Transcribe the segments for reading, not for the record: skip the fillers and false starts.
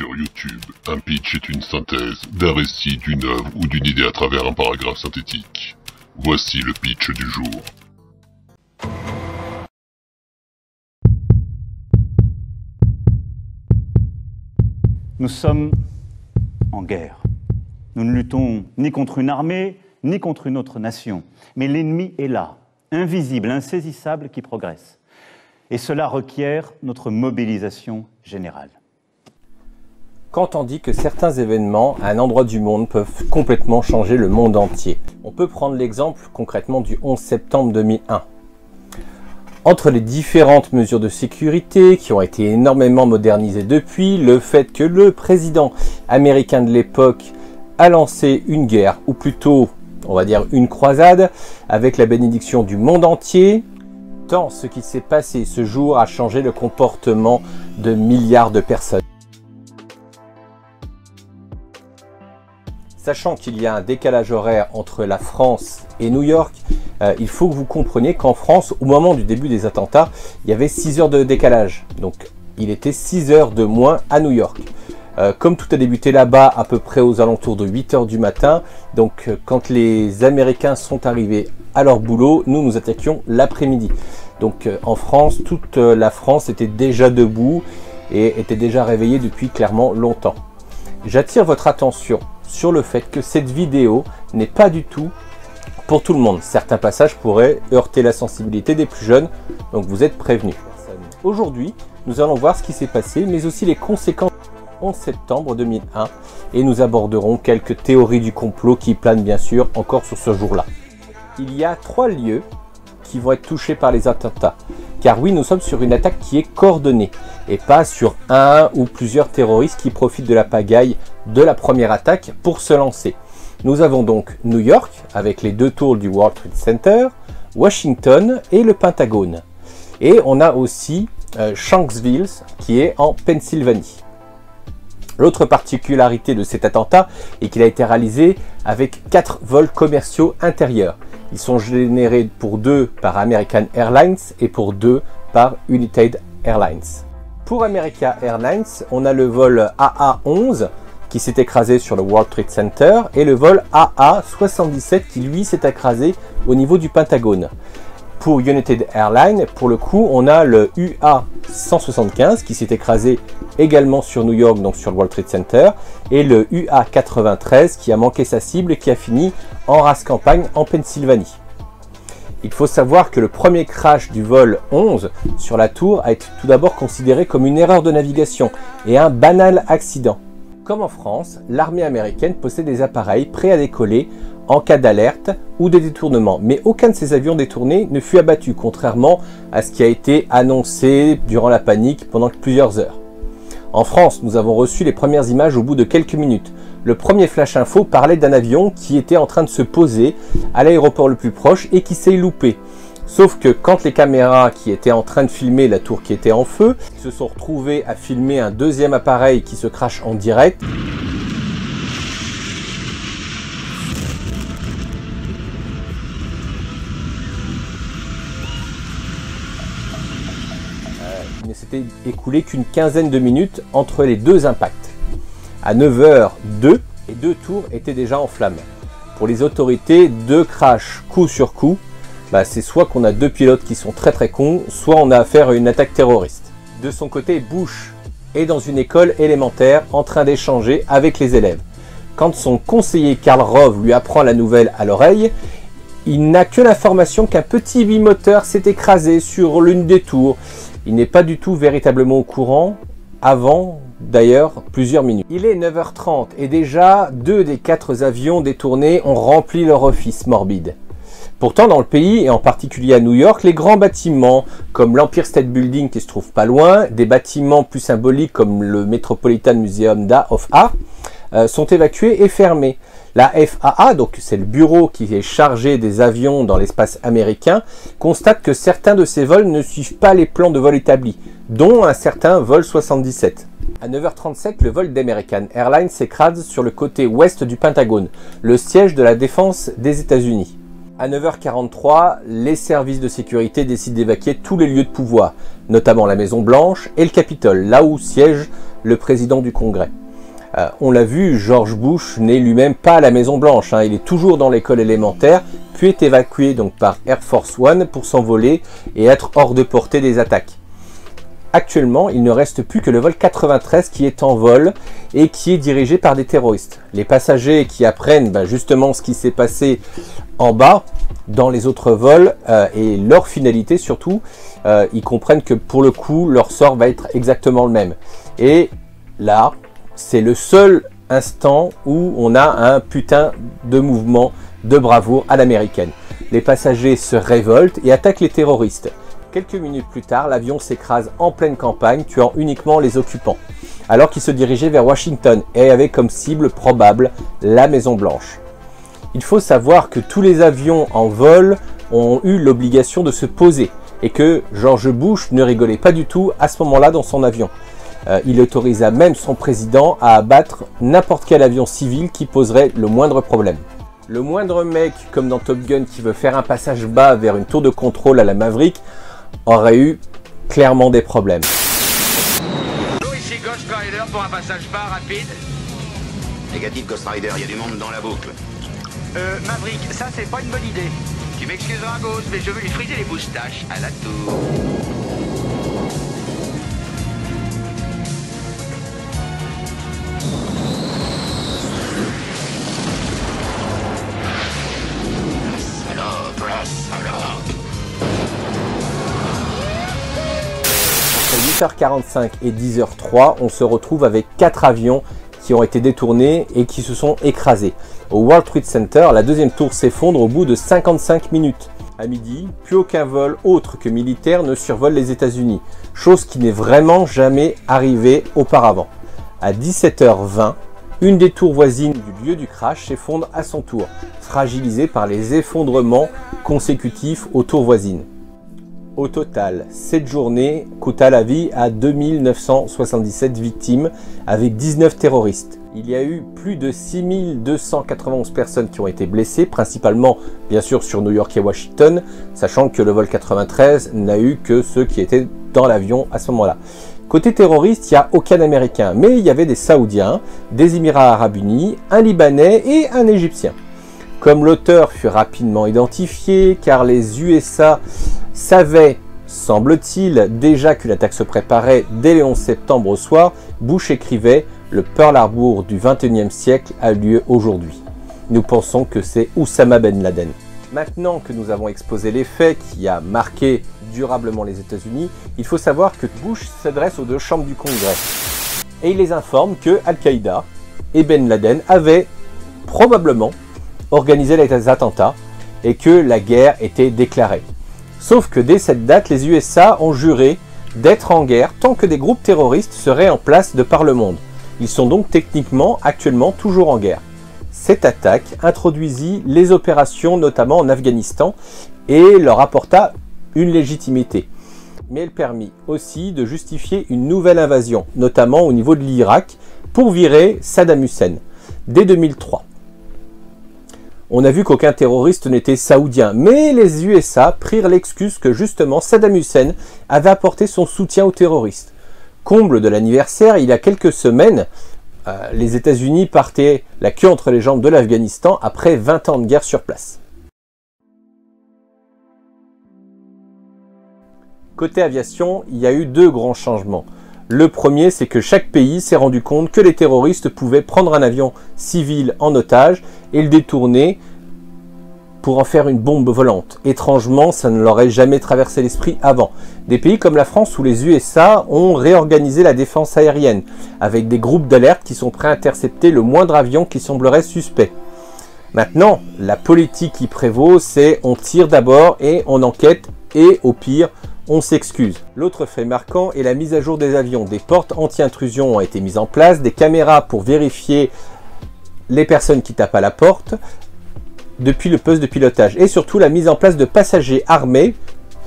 sur YouTube. Un pitch est une synthèse d'un récit, d'une œuvre ou d'une idée à travers un paragraphe synthétique. Voici le pitch du jour. Nous sommes en guerre. Nous ne luttons ni contre une armée, ni contre une autre nation. Mais l'ennemi est là, invisible, insaisissable, qui progresse. Et cela requiert notre mobilisation générale. Quand on dit que certains événements à un endroit du monde peuvent complètement changer le monde entier, on peut prendre l'exemple concrètement du 11 septembre 2001. Entre les différentes mesures de sécurité qui ont été énormément modernisées depuis, le fait que le président américain de l'époque a lancé une guerre, ou plutôt, on va dire une croisade, avec la bénédiction du monde entier, tant ce qui s'est passé ce jour a changé le comportement de milliards de personnes. Sachant qu'il y a un décalage horaire entre la France et New York, il faut que vous compreniez qu'en France, au moment du début des attentats, il y avait 6 heures de décalage. Donc il était 6 heures de moins à New York. Comme tout a débuté là-bas à peu près aux alentours de 8 heures du matin, donc quand les Américains sont arrivés à leur boulot, nous attaquions l'après-midi. Donc en France, toute la France était déjà debout et était déjà réveillée depuis clairement longtemps. J'attire votre attention sur le fait que cette vidéo n'est pas du tout pour tout le monde. Certains passages pourraient heurter la sensibilité des plus jeunes, donc vous êtes prévenus. Aujourd'hui, nous allons voir ce qui s'est passé, mais aussi les conséquences du 11 septembre 2001, et nous aborderons quelques théories du complot qui planent bien sûr encore sur ce jour-là. Il y a 3 lieux qui vont être touchés par les attentats, car oui, nous sommes sur une attaque qui est coordonnée, et pas sur un ou plusieurs terroristes qui profitent de la pagaille de la première attaque pour se lancer. Nous avons donc New York, avec les 2 tours du World Trade Center, Washington et le Pentagone. Et on a aussi Shanksville, qui est en Pennsylvanie. L'autre particularité de cet attentat est qu'il a été réalisé avec 4 vols commerciaux intérieurs. Ils sont générés pour 2 par American Airlines et pour 2 par United Airlines. Pour American Airlines, on a le vol AA-11 qui s'est écrasé sur le World Trade Center et le vol AA-77 qui lui s'est écrasé au niveau du Pentagone. Pour United Airlines, pour le coup, on a le UA-175 qui s'est écrasé également sur New York, donc sur le World Trade Center, et le UA-93 qui a manqué sa cible et qui a fini en race campagne en Pennsylvanie. Il faut savoir que le premier crash du vol 11 sur la tour a été tout d'abord considéré comme une erreur de navigation et un banal accident. Comme en France, l'armée américaine possède des appareils prêts à décoller en cas d'alerte ou de détournement, mais aucun de ces avions détournés ne fut abattu, contrairement à ce qui a été annoncé durant la panique pendant plusieurs heures. En France, nous avons reçu les premières images au bout de quelques minutes. Le premier flash info parlait d'un avion qui était en train de se poser à l'aéroport le plus proche et qui s'est loupé. Sauf que quand les caméras qui étaient en train de filmer la tour qui était en feu se sont retrouvées à filmer un deuxième appareil qui se crache en direct, il ne s'était écoulé qu'une quinzaine de minutes entre les 2 impacts. À 9h02, les 2 tours étaient déjà en flammes. Pour les autorités, 2 crashs coup sur coup, c'est soit qu'on a 2 pilotes qui sont très cons, soit on a affaire à une attaque terroriste. De son côté, Bush est dans une école élémentaire en train d'échanger avec les élèves. Quand son conseiller Karl Rove lui apprend la nouvelle à l'oreille, il n'a que l'information qu'un petit bimoteur s'est écrasé sur l'une des tours. Il n'est pas du tout véritablement au courant avant d'ailleurs plusieurs minutes. Il est 9h30 et déjà 2 des 4 avions détournés ont rempli leur office morbide. Pourtant, dans le pays, et en particulier à New York, les grands bâtiments, comme l'Empire State Building qui se trouve pas loin, des bâtiments plus symboliques comme le Metropolitan Museum of Art, sont évacués et fermés. La FAA, donc c'est le bureau qui est chargé des avions dans l'espace américain, constate que certains de ces vols ne suivent pas les plans de vol établis, dont un certain vol 77. À 9h37, le vol d'American Airlines s'écrase sur le côté ouest du Pentagone, le siège de la défense des États-Unis. À 9h43, les services de sécurité décident d'évacuer tous les lieux de pouvoir, notamment la Maison Blanche et le Capitole, là où siège le président du Congrès. On l'a vu, George Bush n'est lui-même pas à la Maison Blanche, il est toujours dans l'école élémentaire, puis est évacué donc par Air Force One pour s'envoler et être hors de portée des attaques. Actuellement, il ne reste plus que le vol 93 qui est en vol et qui est dirigé par des terroristes. Les passagers qui apprennent justement ce qui s'est passé en bas, dans les autres vols, et leur finalité surtout, ils comprennent que pour le coup, leur sort va être exactement le même. Et là, c'est le seul instant où on a un putain de mouvement de bravoure à l'américaine. Les passagers se révoltent et attaquent les terroristes. Quelques minutes plus tard, l'avion s'écrase en pleine campagne, tuant uniquement les occupants, alors qu'il se dirigeait vers Washington et avait comme cible probable la Maison Blanche. Il faut savoir que tous les avions en vol ont eu l'obligation de se poser et que George Bush ne rigolait pas du tout à ce moment-là dans son avion. Il autorisa même son président à abattre n'importe quel avion civil qui poserait le moindre problème. Le moindre mec, comme dans Top Gun, qui veut faire un passage bas vers une tour de contrôle à la Maverick, aurait eu clairement des problèmes. Ici Ghost Rider pour un passage bas rapide. Négatif Ghost Rider, il y a du monde dans la boucle. Maverick, ça c'est pas une bonne idée. Tu m'excuseras Ghost, mais je veux lui friser les moustaches à la tour. Entre 8h45 et 10h03, on se retrouve avec 4 avions qui ont été détournés et qui se sont écrasés. Au World Trade Center, la deuxième tour s'effondre au bout de 55 minutes. À midi, plus aucun vol autre que militaire ne survole les États-Unis, chose qui n'est vraiment jamais arrivée auparavant. À 17h20, une des tours voisines du lieu du crash s'effondre à son tour, fragilisée par les effondrements consécutifs aux tours voisines. Au total, cette journée coûta la vie à 2977 victimes avec 19 terroristes. Il y a eu plus de 6291 personnes qui ont été blessées, principalement bien sûr sur New York et Washington, sachant que le vol 93 n'a eu que ceux qui étaient dans l'avion à ce moment-là. Côté terroriste, il n'y a aucun Américain, mais il y avait des Saoudiens, des Émirats Arabes Unis, un Libanais et un Égyptien. Comme l'auteur fut rapidement identifié, car les USA savaient, semble-t-il, déjà qu'une attaque se préparait dès le 11 septembre au soir, Bush écrivait « Le Pearl Harbor du XXIe siècle a lieu aujourd'hui. Nous pensons que c'est Oussama Ben Laden. » Maintenant que nous avons exposé les faits qui a marqué durablement les États-Unis, il faut savoir que Bush s'adresse aux deux chambres du Congrès. Et il les informe que Al-Qaïda et Ben Laden avaient probablement organisé les attentats et que la guerre était déclarée. Sauf que dès cette date, les USA ont juré d'être en guerre tant que des groupes terroristes seraient en place de par le monde. Ils sont donc techniquement actuellement toujours en guerre. Cette attaque introduisit les opérations notamment en Afghanistan et leur apporta une légitimité. Mais elle permit aussi de justifier une nouvelle invasion, notamment au niveau de l'Irak, pour virer Saddam Hussein, dès 2003. On a vu qu'aucun terroriste n'était saoudien, mais les USA prirent l'excuse que justement Saddam Hussein avait apporté son soutien aux terroristes. Comble de l'anniversaire, il y a quelques semaines, les États-Unis partaient la queue entre les jambes de l'Afghanistan après 20 ans de guerre sur place. Côté aviation, il y a eu deux grands changements. Le premier, c'est que chaque pays s'est rendu compte que les terroristes pouvaient prendre un avion civil en otage et le détourner pour en faire une bombe volante. Étrangement, ça ne leur aurait jamais traversé l'esprit avant. Des pays comme la France ou les USA ont réorganisé la défense aérienne, avec des groupes d'alerte qui sont prêts à intercepter le moindre avion qui semblerait suspect. Maintenant, la politique qui prévaut, c'est on tire d'abord et on enquête et au pire, on s'excuse. L'autre fait marquant est la mise à jour des avions. Des portes anti-intrusion ont été mises en place, des caméras pour vérifier les personnes qui tapent à la porte depuis le poste de pilotage et surtout la mise en place de passagers armés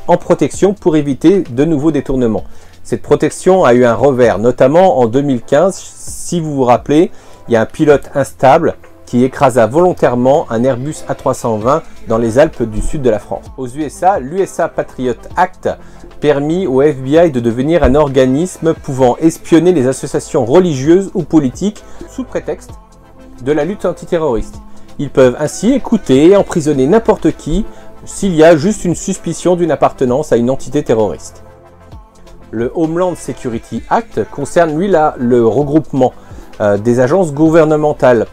en protection pour éviter de nouveaux détournements. Cette protection a eu un revers, notamment en 2015. Si vous vous rappelez, il y a un pilote instable qui écrasa volontairement un Airbus A320 dans les Alpes du sud de la France. Aux USA, l'USA Patriot Act permis au FBI de devenir un organisme pouvant espionner les associations religieuses ou politiques sous prétexte de la lutte antiterroriste. Ils peuvent ainsi écouter et emprisonner n'importe qui s'il y a juste une suspicion d'une appartenance à une entité terroriste. Le Homeland Security Act concerne lui là le regroupement des agences gouvernementales.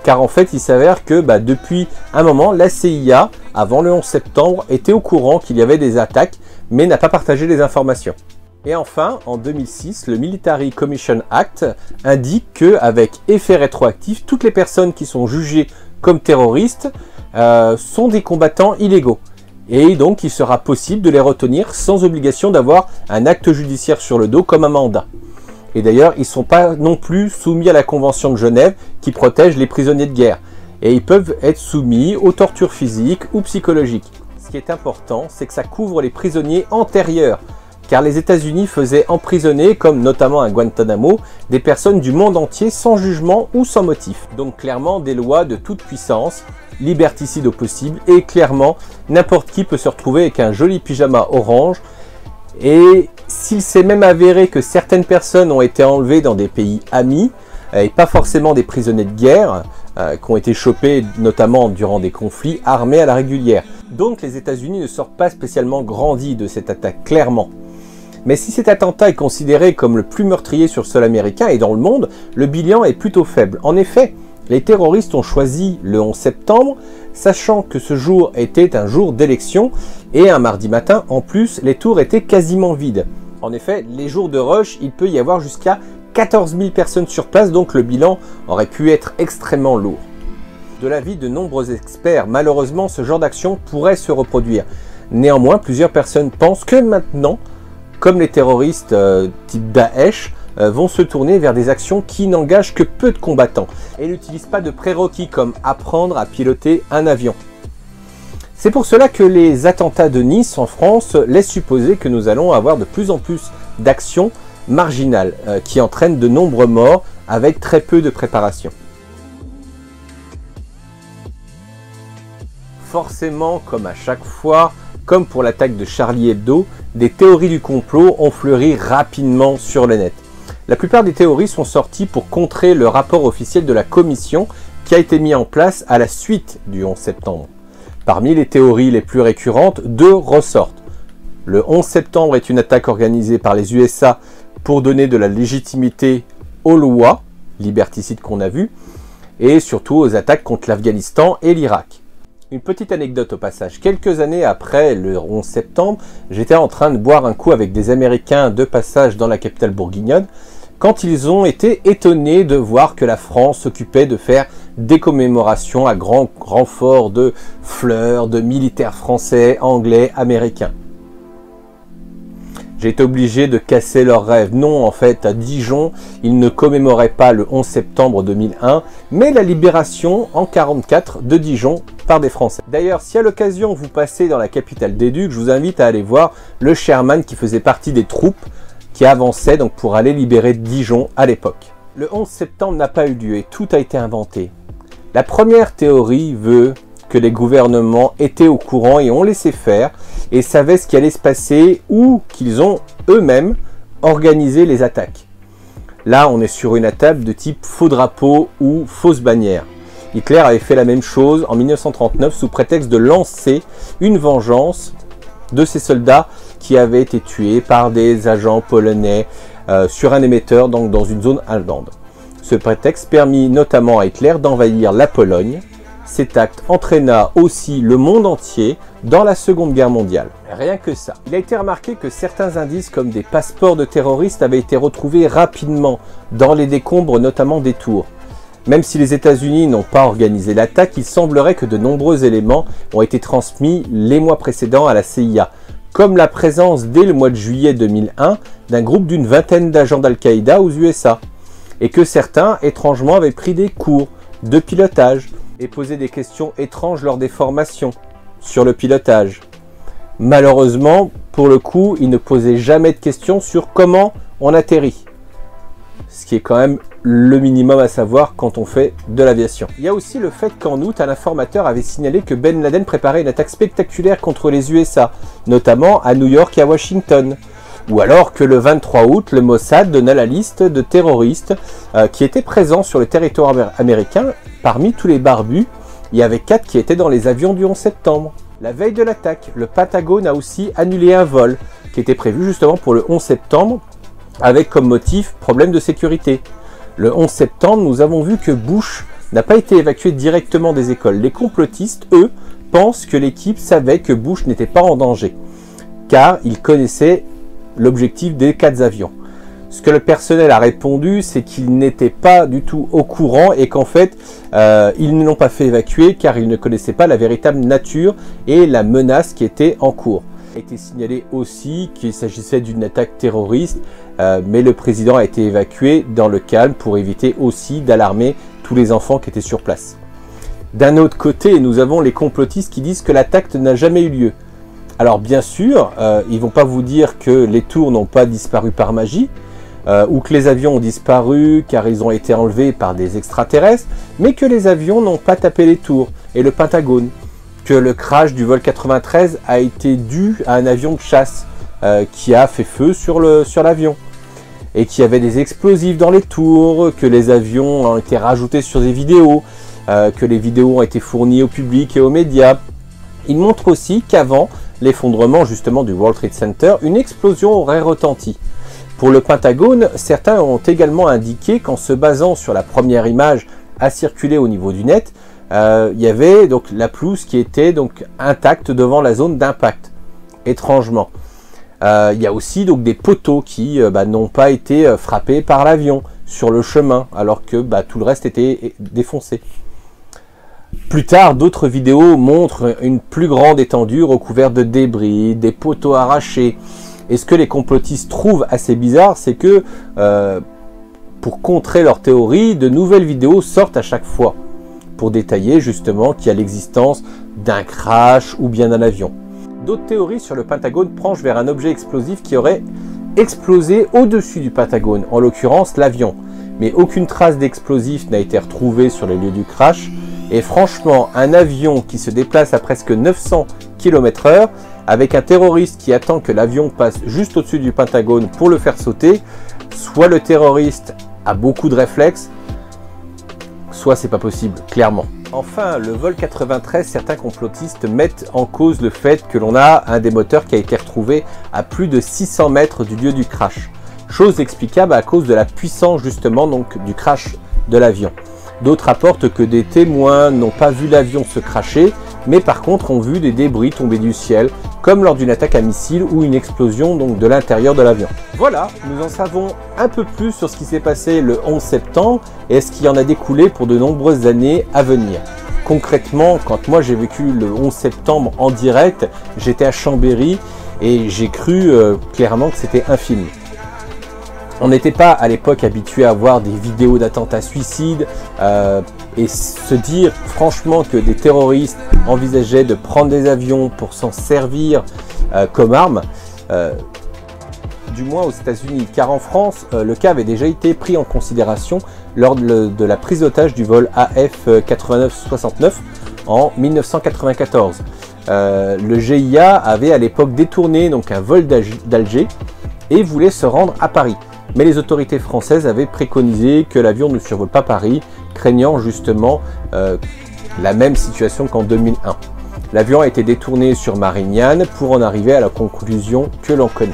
Car en fait il s'avère que depuis un moment la CIA, avant le 11 septembre, était au courant qu'il y avait des attaques mais n'a pas partagé les informations. Et enfin, en 2006, le Military Commission Act indique qu'avec effet rétroactif, toutes les personnes qui sont jugées comme terroristes sont des combattants illégaux. Et donc il sera possible de les retenir sans obligation d'avoir un acte judiciaire sur le dos comme un mandat. Et d'ailleurs, ils ne sont pas non plus soumis à la Convention de Genève qui protège les prisonniers de guerre. Et ils peuvent être soumis aux tortures physiques ou psychologiques. Ce qui est important, c'est que ça couvre les prisonniers antérieurs. Car les États-Unis faisaient emprisonner, comme notamment à Guantanamo, des personnes du monde entier sans jugement ou sans motif. Donc clairement des lois de toute puissance, liberticides au possible, et clairement n'importe qui peut se retrouver avec un joli pyjama orange. Et s'il s'est même avéré que certaines personnes ont été enlevées dans des pays amis, et pas forcément des prisonniers de guerre, qui ont été chopés notamment durant des conflits armés à la régulière. Donc les États-Unis ne sortent pas spécialement grandis de cette attaque, clairement. Mais si cet attentat est considéré comme le plus meurtrier sur le sol américain et dans le monde, le bilan est plutôt faible. En effet, les terroristes ont choisi le 11 septembre, sachant que ce jour était un jour d'élection, et un mardi matin, en plus, les tours étaient quasiment vides. En effet, les jours de rush, il peut y avoir jusqu'à 14 000 personnes sur place, donc le bilan aurait pu être extrêmement lourd. De l'avis de nombreux experts, malheureusement, ce genre d'action pourrait se reproduire. Néanmoins, plusieurs personnes pensent que maintenant, comme les terroristes type Daesh, vont se tourner vers des actions qui n'engagent que peu de combattants et n'utilisent pas de prérequis comme apprendre à piloter un avion. C'est pour cela que les attentats de Nice en France laissent supposer que nous allons avoir de plus en plus d'actions marginales qui entraînent de nombreux morts avec très peu de préparation. Forcément, comme à chaque fois, comme pour l'attaque de Charlie Hebdo, des théories du complot ont fleuri rapidement sur le net. La plupart des théories sont sorties pour contrer le rapport officiel de la commission qui a été mis en place à la suite du 11 septembre. Parmi les théories les plus récurrentes, deux ressortent. Le 11 septembre est une attaque organisée par les USA pour donner de la légitimité aux lois liberticides qu'on a vues et surtout aux attaques contre l'Afghanistan et l'Irak. Une petite anecdote au passage, quelques années après le 11 septembre, j'étais en train de boire un coup avec des Américains de passage dans la capitale bourguignonne, quand ils ont été étonnés de voir que la France s'occupait de faire des commémorations à grand renfort de fleurs, de militaires français, anglais, américains. J'ai été obligé de casser leurs rêves. Non, en fait, à Dijon, ils ne commémoraient pas le 11 septembre 2001, mais la libération en 1944 de Dijon par des Français. D'ailleurs, si à l'occasion vous passez dans la capitale des Ducs, je vous invite à aller voir le Sherman qui faisait partie des troupes qui avançaient donc pour aller libérer Dijon à l'époque. Le 11 septembre n'a pas eu lieu et tout a été inventé. La première théorie veut que les gouvernements étaient au courant et ont laissé faire et savaient ce qui allait se passer ou qu'ils ont eux-mêmes organisé les attaques. Là, on est sur une attaque de type faux drapeau ou fausse bannière. Hitler avait fait la même chose en 1939 sous prétexte de lancer une vengeance de ses soldats qui avaient été tués par des agents polonais sur un émetteur donc dans une zone allemande. Ce prétexte permit notamment à Hitler d'envahir la Pologne. Cet acte entraîna aussi le monde entier dans la Seconde Guerre mondiale. Rien que ça. Il a été remarqué que certains indices comme des passeports de terroristes avaient été retrouvés rapidement dans les décombres notamment des tours. Même si les États-Unis n'ont pas organisé l'attaque, il semblerait que de nombreux éléments ont été transmis les mois précédents à la CIA, comme la présence dès le mois de juillet 2001 d'un groupe d'une vingtaine d'agents d'Al-Qaïda aux USA, et que certains, étrangement, avaient pris des cours de pilotage et posé des questions étranges lors des formations sur le pilotage. Malheureusement, pour le coup, ils ne posaient jamais de questions sur comment on atterrit. ce qui est quand même le minimum à savoir quand on fait de l'aviation. Il y a aussi le fait qu'en août, un informateur avait signalé que Ben Laden préparait une attaque spectaculaire contre les USA, notamment à New York et à Washington. Ou alors que le 23 août, le Mossad donna la liste de terroristes qui étaient présents sur le territoire américain. Parmi tous les barbus, il y avait 4 qui étaient dans les avions du 11 septembre. La veille de l'attaque, le Pentagone a aussi annulé un vol qui était prévu justement pour le 11 septembre avec comme motif problème de sécurité. Le 11 septembre, nous avons vu que Bush n'a pas été évacué directement des écoles. Les complotistes, eux, pensent que l'équipe savait que Bush n'était pas en danger, car ils connaissaient l'objectif des 4 avions. Ce que le personnel a répondu, c'est qu'ils n'étaient pas du tout au courant et qu'en fait, ils ne l'ont pas fait évacuer car ils ne connaissaient pas la véritable nature et la menace qui était en cours. Il a été signalé aussi qu'il s'agissait d'une attaque terroriste, mais le président a été évacué dans le calme pour éviter aussi d'alarmer tous les enfants qui étaient sur place. D'un autre côté, nous avons les complotistes qui disent que l'attaque n'a jamais eu lieu. Alors bien sûr, ils ne vont pas vous dire que les tours n'ont pas disparu par magie, ou que les avions ont disparu car ils ont été enlevés par des extraterrestres, mais que les avions n'ont pas tapé les tours et le Pentagone. Que le crash du vol 93 a été dû à un avion de chasse qui a fait feu sur l'avion. Et qu'il y avait des explosifs dans les tours, que les avions ont été rajoutés sur des vidéos, que les vidéos ont été fournies au public et aux médias. Il montre aussi qu'avant l'effondrement justement du World Trade Center, une explosion aurait retenti. Pour le Pentagone, certains ont également indiqué qu'en se basant sur la première image à circuler au niveau du net, il y avait donc la pelouse qui était donc intacte devant la zone d'impact, étrangement. Il y a aussi donc des poteaux qui n'ont pas été frappés par l'avion sur le chemin, alors que tout le reste était défoncé. Plus tard, d'autres vidéos montrent une plus grande étendue recouverte de débris, des poteaux arrachés. Et ce que les complotistes trouvent assez bizarre, c'est que pour contrer leur théorie, de nouvelles vidéos sortent à chaque fois pour détailler justement qu'il y a l'existence d'un crash ou bien d'un avion. D'autres théories sur le Pentagone penchent vers un objet explosif qui aurait explosé au-dessus du Pentagone, en l'occurrence l'avion. Mais aucune trace d'explosif n'a été retrouvée sur les lieux du crash. Et franchement, un avion qui se déplace à presque 900 km/h, avec un terroriste qui attend que l'avion passe juste au-dessus du Pentagone pour le faire sauter, soit le terroriste a beaucoup de réflexes, soit c'est pas possible, clairement. Enfin, le vol 93, certains complotistes mettent en cause le fait que l'on a un des moteurs qui a été retrouvé à plus de 600 mètres du lieu du crash. Chose explicable à cause de la puissance justement donc du crash de l'avion. D'autres rapportent que des témoins n'ont pas vu l'avion se crasher, mais par contre ont vu des débris tomber du ciel, comme lors d'une attaque à missile ou une explosion donc de l'intérieur de l'avion. Voilà, nous en savons un peu plus sur ce qui s'est passé le 11 septembre et ce qui en a découlé pour de nombreuses années à venir. Concrètement, quand moi j'ai vécu le 11 septembre en direct, j'étais à Chambéry et j'ai cru clairement que c'était un film. On n'était pas à l'époque habitué à voir des vidéos d'attentats suicides et se dire franchement que des terroristes envisageaient de prendre des avions pour s'en servir comme arme, du moins aux États-Unis, car en France, le cas avait déjà été pris en considération lors de la prise d'otage du vol AF8969 en 1994. Le GIA avait à l'époque détourné donc un vol d'Alger et voulait se rendre à Paris. Mais les autorités françaises avaient préconisé que l'avion ne survole pas Paris, craignant justement la même situation qu'en 2001. L'avion a été détourné sur Marignane pour en arriver à la conclusion que l'on connaît.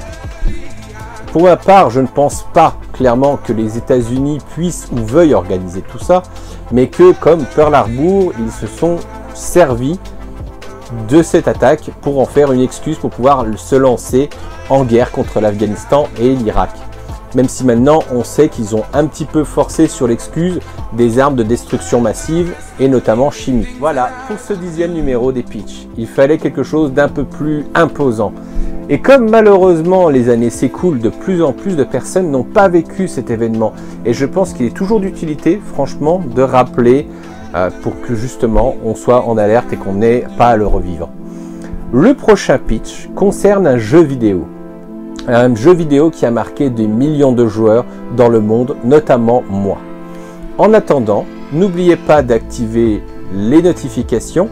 Pour ma part, je ne pense pas clairement que les États-Unis puissent ou veuillent organiser tout ça, mais que comme Pearl Harbor, ils se sont servis de cette attaque pour en faire une excuse pour pouvoir se lancer en guerre contre l'Afghanistan et l'Irak. Même si maintenant on sait qu'ils ont un petit peu forcé sur l'excuse des armes de destruction massive et notamment chimiques. Voilà pour ce 10e numéro des Pitch. Il fallait quelque chose d'un peu plus imposant. Et comme malheureusement les années s'écoulent, de plus en plus de personnes n'ont pas vécu cet événement. Et je pense qu'il est toujours d'utilité, franchement, de rappeler pour que justement on soit en alerte et qu'on n'ait pas à le revivre. Le prochain pitch concerne un jeu vidéo. Un jeu vidéo qui a marqué des millions de joueurs dans le monde, notamment moi. En attendant, n'oubliez pas d'activer les notifications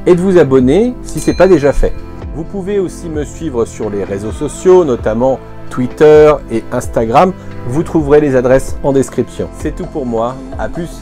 et de vous abonner si ce n'est pas déjà fait. Vous pouvez aussi me suivre sur les réseaux sociaux, notamment Twitter et Instagram. Vous trouverez les adresses en description. C'est tout pour moi, à plus!